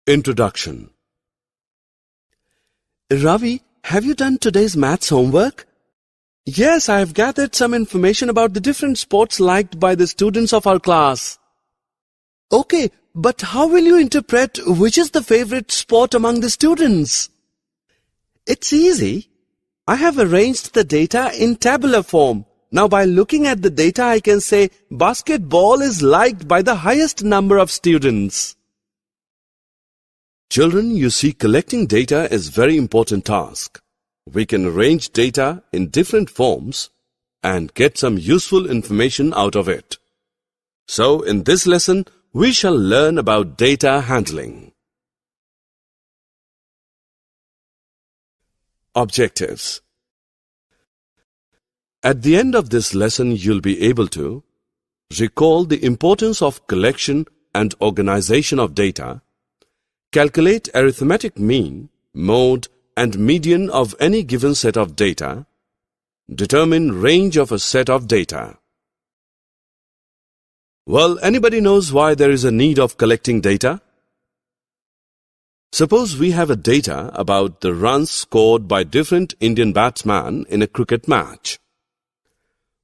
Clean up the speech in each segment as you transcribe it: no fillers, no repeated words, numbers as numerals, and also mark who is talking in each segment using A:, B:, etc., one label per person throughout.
A: Introduction. Ravi, have you done today's maths homework? Yes, I have gathered some information about the different sports liked by the students of our class. Okay, but how will you interpret which is the favorite sport among the students? It's easy. I have arranged the data in tabular form. Now by looking at the data, I can say basketball is liked by the highest number of students. Children, you see, collecting data is a very important task. We can arrange data in different forms and get some useful information out of it. So, in this lesson, we shall learn about data handling. Objectives. At the end of this lesson, you'll be able to recall the importance of collection and organization of data, calculate arithmetic mean, mode, and median of any given set of data, determine range of a set of data. Well, anybody knows why there is a need of collecting data? Suppose we have a data about the runs scored by different Indian batsmen in a cricket match.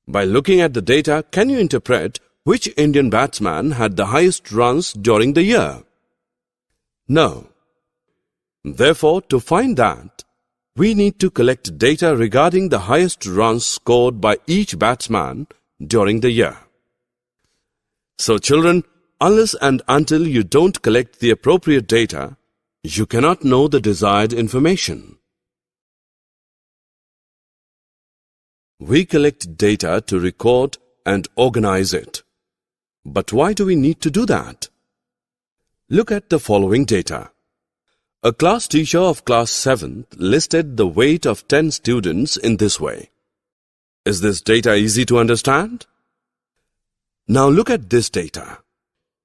A: By looking at the data, can you interpret which Indian batsman had the highest runs during the year? No. Therefore, to find that, we need to collect data regarding the highest runs scored by each batsman during the year. So children, unless and until you don't collect the appropriate data, you cannot know the desired information. We collect data to record and organize it. But why do we need to do that? Look at the following data. A class teacher of class 7th listed the weight of 10 students in this way. Is this data easy to understand? Now look at this data.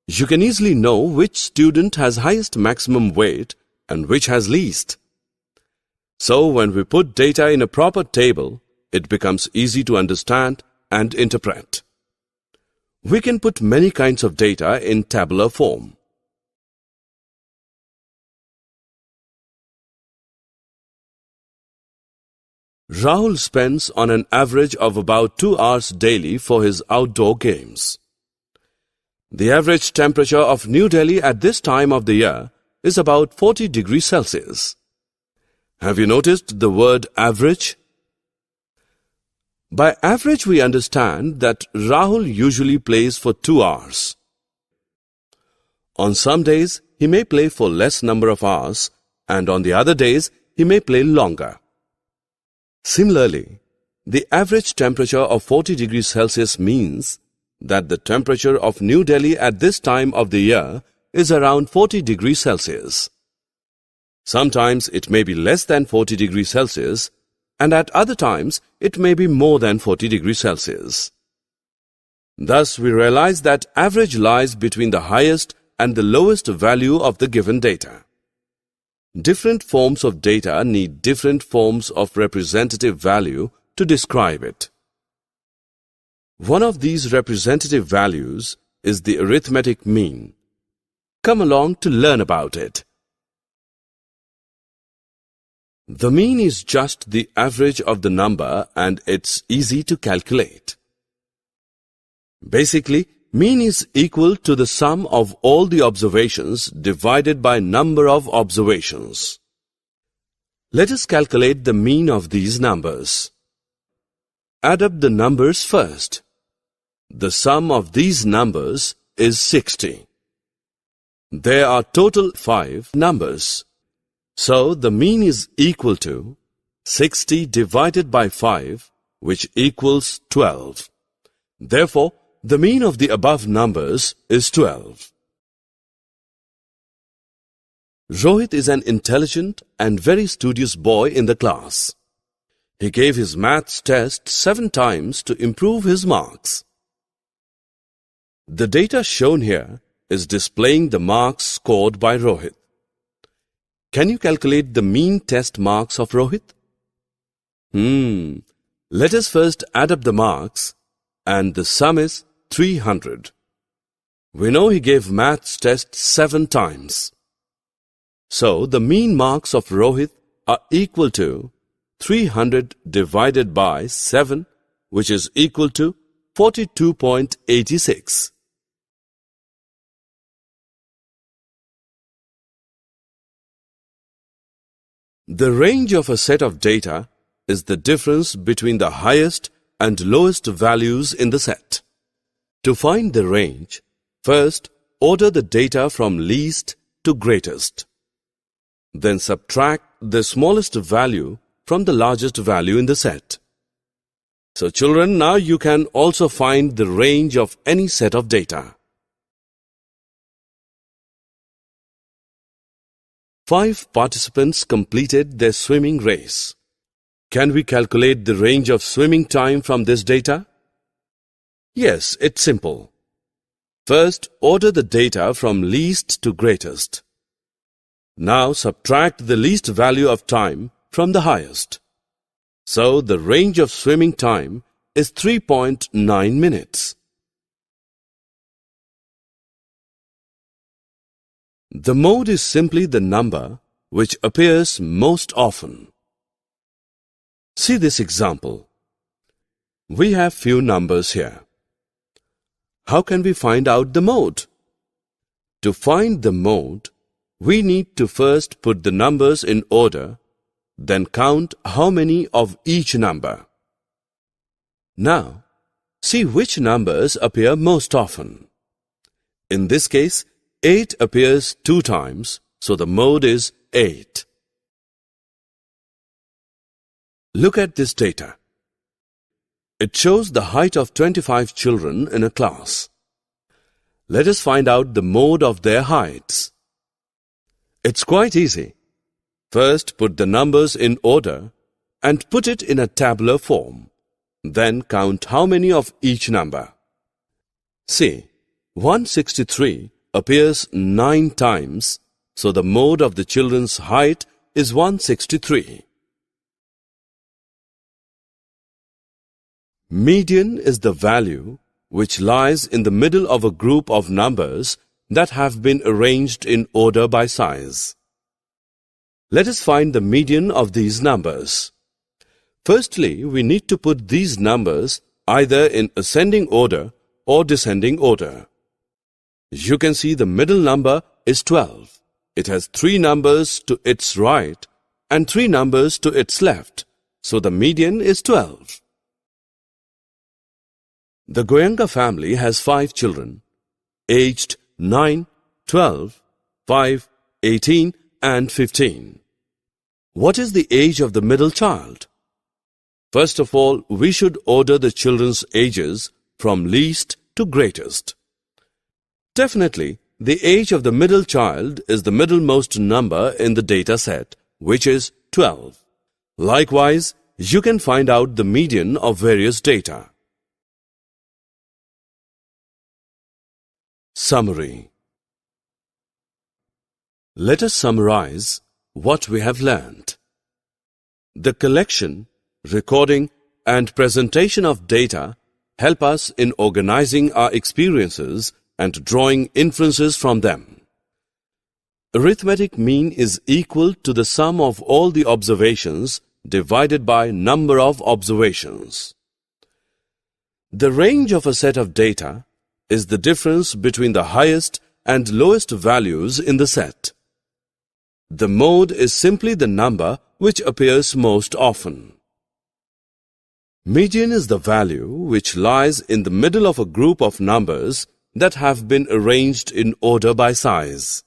A: You can easily know which student has highest maximum weight and which has least. So when we put data in a proper table, it becomes easy to understand and interpret. We can put many kinds of data in tabular form. Rahul spends on an average of about 2 hours daily for his outdoor games. The average temperature of New Delhi at this time of the year is about 40 degrees Celsius. Have you noticed the word average? By average, we understand that Rahul usually plays for 2 hours. On some days, he may play for less number of hours, and on the other days, he may play longer. Similarly, the average temperature of 40 degrees Celsius means that the temperature of New Delhi at this time of the year is around 40 degrees Celsius. Sometimes it may be less than 40 degrees Celsius, and at other times it may be more than 40 degrees Celsius. Thus, we realize that average lies between the highest and the lowest value of the given data. Different forms of data need different forms of representative value to describe it. One of these representative values is the arithmetic mean. Come along to learn about it. The mean is just the average of the number and it's easy to calculate. Basically, mean is equal to the sum of all the observations divided by number of observations. Let us calculate the mean of these numbers. Add up the numbers first. The sum of these numbers is 60. There are total 5 numbers. So the mean is equal to 60 divided by 5, which equals 12. Therefore, the mean of the above numbers is 12. Rohit is an intelligent and very studious boy in the class. He gave his maths test 7 times to improve his marks. The data shown here is displaying the marks scored by Rohit. Can you calculate the mean test marks of Rohit? Let us first add up the marks, and the sum is 300. We know he gave maths test 7 times. So the mean marks of Rohit are equal to 300 divided by 7, which is equal to 42.86. The range of a set of data is the difference between the highest and lowest values in the set. To find the range, first order the data from least to greatest. Then subtract the smallest value from the largest value in the set. So children, now you can also find the range of any set of data. 5 participants completed their swimming race. Can we calculate the range of swimming time from this data? Yes, it's simple. First, order the data from least to greatest. Now subtract the least value of time from the highest. So the range of swimming time is 3.9 minutes. The mode is simply the number which appears most often. See this example. We have few numbers here. How can we find out the mode? To find the mode, we need to first put the numbers in order, then count how many of each number. Now, see which numbers appear most often. In this case, 8 appears 2 times, so the mode is 8. Look at this data. It shows the height of 25 children in a class. Let us find out the mode of their heights. It's quite easy. First, put the numbers in order and put it in a tabular form. Then count how many of each number. See, 163 appears 9 times, so the mode of the children's height is 163. Median is the value which lies in the middle of a group of numbers that have been arranged in order by size. Let us find the median of these numbers. Firstly, we need to put these numbers either in ascending order or descending order. You can see the middle number is 12. It has 3 numbers to its right and 3 numbers to its left, so the median is 12. The Goenka family has 5 children, aged 9, 12, 5, 18 and 15. What is the age of the middle child? First of all, we should order the children's ages from least to greatest. Definitely, the age of the middle child is the middlemost number in the data set, which is 12. Likewise, you can find out the median of various data. Summary. Let us summarize what we have learned. The collection, recording, and presentation of data help us in organizing our experiences and drawing inferences from them. Arithmetic mean is equal to the sum of all the observations divided by number of observations. The range of a set of data is the difference between the highest and lowest values in the set. The mode is simply the number which appears most often. Median is the value which lies in the middle of a group of numbers that have been arranged in order by size.